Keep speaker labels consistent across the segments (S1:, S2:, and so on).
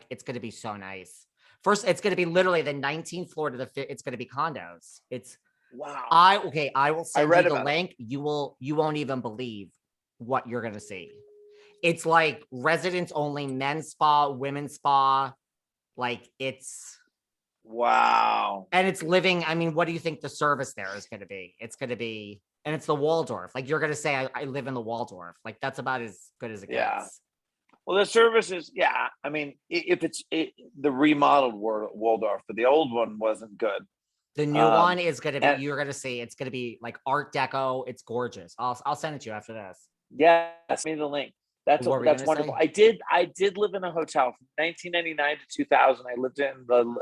S1: it's going to be so nice. First, it's going to be literally the 19th floor to it's going to be condos. It's
S2: wow.
S1: I will send you the link.
S2: It.
S1: You won't even believe what you're going to see. It's like residents only, men's spa, women's spa. Like it's
S2: wow.
S1: And it's living. I mean, what do you think the service there is going to be? It's going to be, and it's the Waldorf. Like you're going to say, I live in the Waldorf. Like that's about as good as it gets.
S2: Well, the service is, I mean, if it's the remodeled Waldorf, but the old one wasn't good.
S1: The new one is going to be, you're going to see, it's going to be like Art Deco. It's gorgeous. I'll send it to you after this.
S2: Yeah, send me the link. That's wonderful.
S1: Say?
S2: I did live in a hotel from 1999 to 2000. I lived in the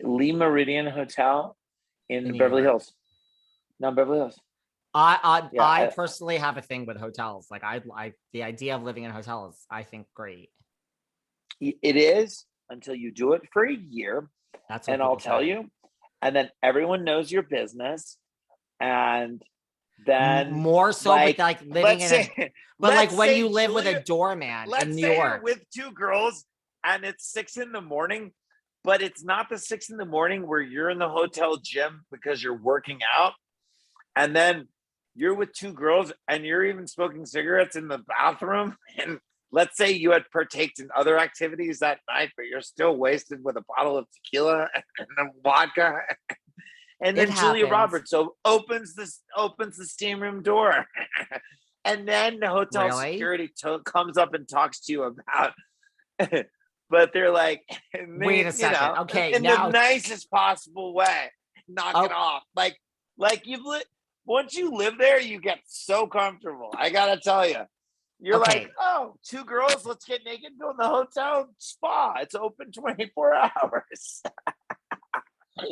S2: Lee Meridian Hotel in Beverly Hills. No, Beverly Hills.
S1: I personally have a thing with hotels. Like the idea of living in hotels, I think great.
S2: It is until you do it for a year.
S1: That's what
S2: and I'll tell you. And then everyone knows your business. And then
S1: more so with like living in but like when you live with a doorman in New York
S2: with two girls and it's 6 a.m, but it's not the 6 a.m. where you're in the hotel gym because you're working out. And then you're with two girls and you're even smoking cigarettes in the bathroom. And let's say you had partaked in other activities that night, but you're still wasted with a bottle of tequila and a vodka. And then Julia Roberts opens the steam room door. And then the hotel security comes up and talks to you about but they're like,
S1: wait a second. Okay.
S2: In the nicest possible way. Knock it off. Like once you live there, you get so comfortable. I gotta tell you. You're like, oh, two girls, let's get naked, go in the hotel spa. It's open 24 hours.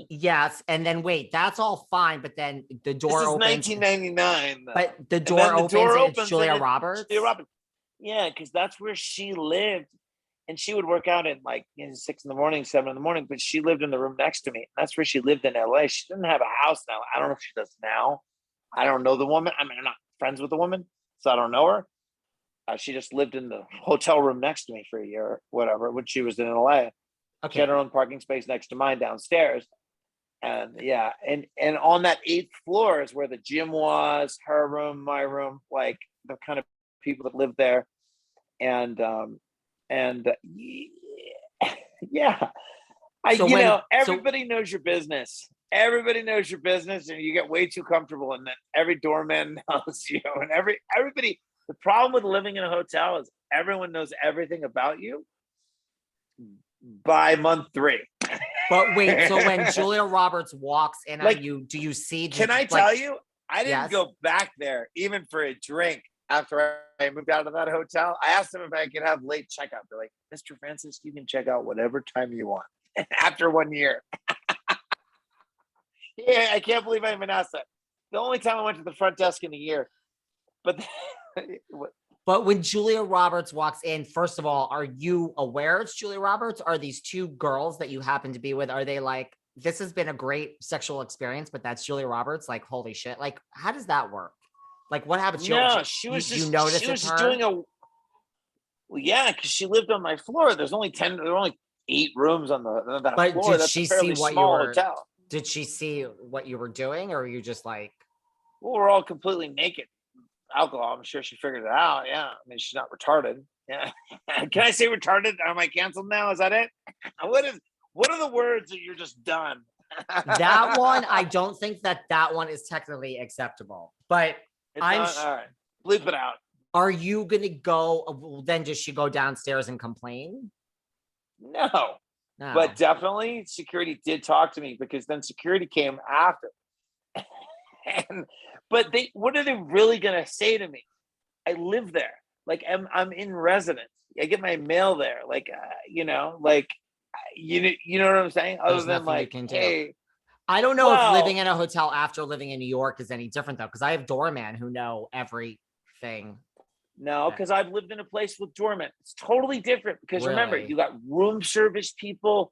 S1: Yes, and then wait, that's all fine, but then the door opens.
S2: 1999. Though.
S1: But the door opens and it's Julia Roberts?
S2: Julia Roberts. Yeah, because that's where she lived. And she would work out at like 6 a.m, 7 a.m, but she lived in the room next to me. That's where she lived in LA. She didn't have a house now. I don't know if she does now. I don't know the woman. I mean, I'm not friends with the woman, so I don't know her. She just lived in the hotel room next to me for a year or whatever when she was in LA. Okay. She had her own parking space next to mine downstairs. And and on that 8th floor is where the gym was, her room, my room, like the kind of people that lived there. And everybody knows your business. Everybody knows your business, and you get way too comfortable, and then every doorman knows you, and everybody. The problem with living in a hotel is everyone knows everything about you by month 3.
S1: But wait, so when Julia Roberts walks in on you, do you see?
S2: Can I tell you? I didn't go back there even for a drink after I moved out of that hotel. I asked them if I could have late checkout. They're like, Mr. Francis, you can check out whatever time you want after 1 year. Yeah, I can't believe I even asked that. The only time I went to the front desk in a year.
S1: But when Julia Roberts walks in, first of all, are you aware it's Julia Roberts? Are these two girls that you happen to be with, are they like, this has been a great sexual experience, but that's Julia Roberts? Like, holy shit. Like, how does that work? Like, what happens?
S2: No, she was just doing because she lived on my floor. There were only 8 rooms on that
S1: but
S2: floor.
S1: Did
S2: That's
S1: she
S2: a fairly
S1: see what
S2: small hotel.
S1: Did she see what you were doing, or were you just like?
S2: Well, we're all completely naked. Alcohol. I'm sure she figured it out. Yeah. I mean, she's not retarded. Yeah. Can I say retarded? Am I canceled now? Is that it? What are the words that you're just done?
S1: That one, I don't think that one is technically acceptable, but all
S2: right. Bleep it out.
S1: Are you going to go? Then does she go downstairs and complain?
S2: No. But definitely security did talk to me, because then security came after. But what are they really going to say to me? I live there. Like I'm in residence. I get my mail there. Like, you know what I'm saying? Other than like, hey,
S1: I don't know if living in a hotel after living in New York is any different though. Cause I have doormen who know everything.
S2: No, because I've lived in a place with doormen. It's totally different because remember, you got room service people.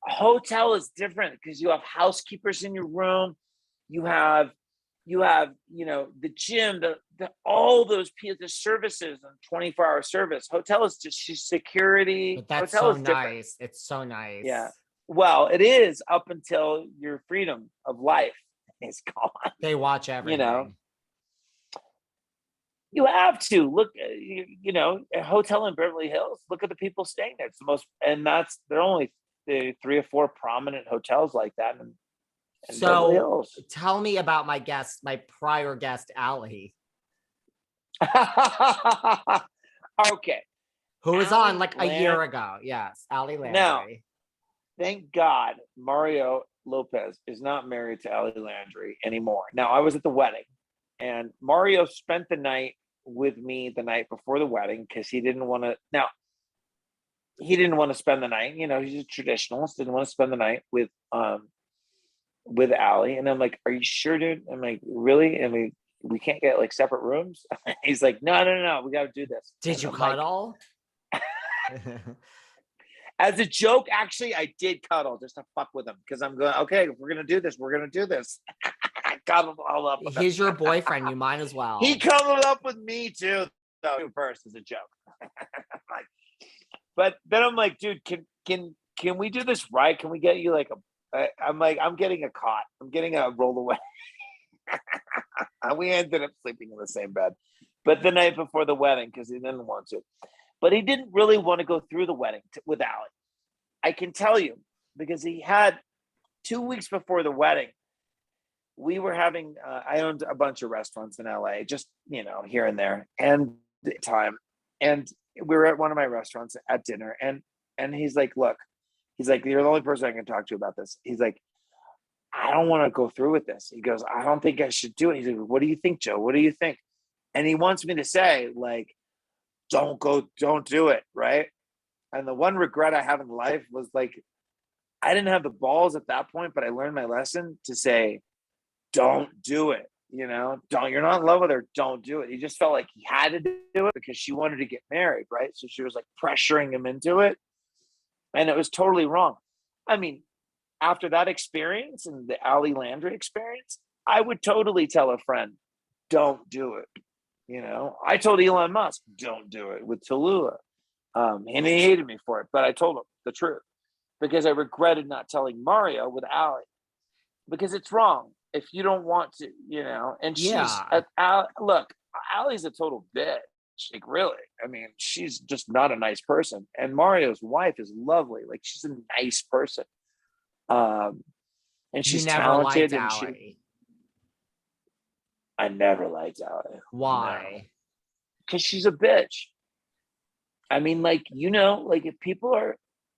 S2: A hotel is different because you have housekeepers in your room. You have you have, the gym, all those people, the services and 24-hour service. Hotel is just security.
S1: But that's
S2: Hotel
S1: so
S2: is different.
S1: nice. It's so nice.
S2: Yeah. Well, it is up until your freedom of life is gone.
S1: They watch everything.
S2: You have to look, a hotel in Beverly Hills. Look at the people staying there. It's the most, and there are only 3 or 4 prominent hotels like that in Beverly Hills.
S1: Tell me about my prior guest, Allie.
S2: Okay.
S1: Who was on like a year ago. Yes, Allie Landry.
S2: Now, thank God Mario Lopez is not married to Allie Landry anymore. Now, I was at the wedding, and Mario spent the night with me the night before the wedding because he didn't want to. Now, he didn't want to spend the night. He's a traditionalist. Didn't want to spend the night with Allie. And I'm like, "Are you sure, dude?" I'm like, "Really?" I mean, we can't get like separate rooms. He's like, no, we got to do this.
S1: Did you cuddle?
S2: As a joke, actually, I did cuddle just to fuck with him because I'm going, okay, if we're going to do this, we're going to do this. I cuddled all up with
S1: He's your boyfriend. You might as well.
S2: He cuddled up with me too, though, first as a joke. But then I'm like, dude, can we do this right? Can we get you like I'm getting a cot. I'm getting a roll away. We ended up sleeping in the same bed, but the night before the wedding because he didn't want to. But he didn't really want to go through the wedding with Allie. I can tell you because he had 2 weeks before the wedding. We were having. I owned a bunch of restaurants in LA, just here and there, and and we were at one of my restaurants at dinner, and he's like, "Look," he's like, "You're the only person I can talk to about this." He's like, "I don't want to go through with this." He goes, "I don't think I should do it." He's like, "What do you think, Joe? What do you think?" And he wants me to say, like, don't do it, right? And the one regret I have in life was like, I didn't have the balls at that point, but I learned my lesson to say, don't do it. You're not in love with her, don't do it. He just felt like he had to do it because she wanted to get married, right? So she was like pressuring him into it. And it was totally wrong. I mean, after that experience and the Allie Landry experience, I would totally tell a friend, don't do it. I told Elon Musk, don't do it with Tallulah. And he hated me for it, but I told him the truth because I regretted not telling Mario with Allie because it's wrong if you don't want to, and look, Allie's a total bitch. Like, really, I mean, she's just not a nice person. And Mario's wife is lovely. Like, she's a nice person. And she's talented. And I never liked Allie.
S1: Why?
S2: Because she's a bitch. I mean, like, if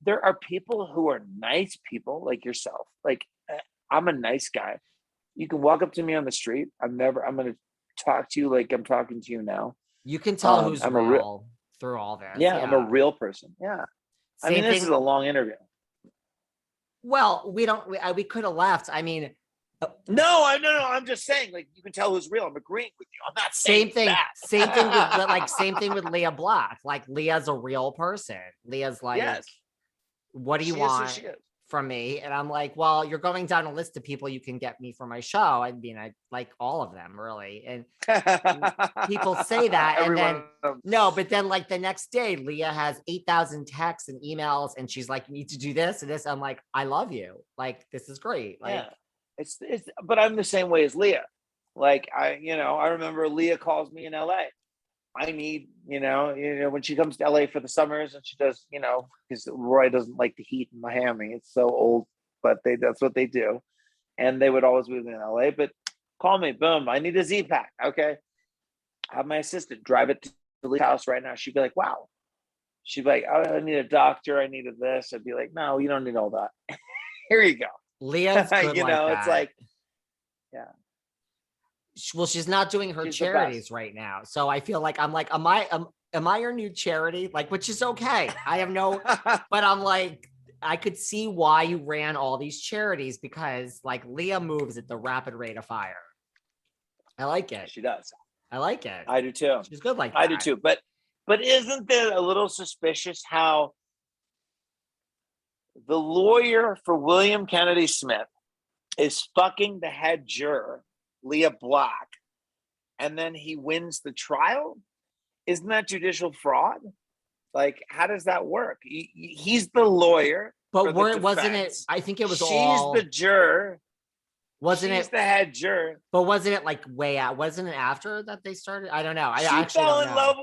S2: there are people who are nice people like yourself. Like, I'm a nice guy. You can walk up to me on the street. I'm going to talk to you like I'm talking to you now.
S1: You can tell who's real through all this.
S2: Yeah, I'm a real person. Yeah. This is a long interview.
S1: Well, we could have left. I mean,
S2: no. I'm just saying, like, you can tell who's real. I'm agreeing with you. I'm not saying that.
S1: Same thing with Leah Black. Like, Leah's a real person. Leah's like, yes. What do you want from me? And I'm like, well, you're going down a list of people you can get me for my show. I mean, I like all of them, really. And people say that, and then but then like the next day, Leah has 8,000 texts and emails, and she's like, you need to do this and this. I'm like, I love you. Like, this is great. Like,
S2: yeah. It's but I'm the same way as Leah. Like, I remember Leah calls me in LA. I need, when she comes to LA for the summers and she does, because Roy doesn't like the heat in Miami. It's so old, but that's what they do. And they would always be in LA, but call me, boom, I need a Z-Pack. Okay. Have my assistant drive it to Leah's house right now. She'd be like, wow. She'd be like, oh, I need a doctor. I needed this. I'd be like, no, you don't need all that. Here you go.
S1: Leah's good
S2: it's like, yeah.
S1: Well, she's not doing her charities right now. So I feel like am I your new charity? Like, which is okay. I have no, but I'm like, I could see why you ran all these charities because like Leah moves at the rapid rate of fire. I like it.
S2: She does.
S1: I like it.
S2: I do too.
S1: She's good like that.
S2: I do too. But isn't it a little suspicious how the lawyer for William Kennedy Smith is fucking the head juror Leah Black, and then he wins the trial. Isn't that judicial fraud? Like, how does that work? He's the lawyer.
S1: But wasn't it? I think it was
S2: She's the juror.
S1: Wasn't
S2: She's
S1: it
S2: the head juror?
S1: But wasn't it like way out? Wasn't it after that they started? I don't know. I
S2: She
S1: actually
S2: fell
S1: don't
S2: in
S1: know.
S2: love.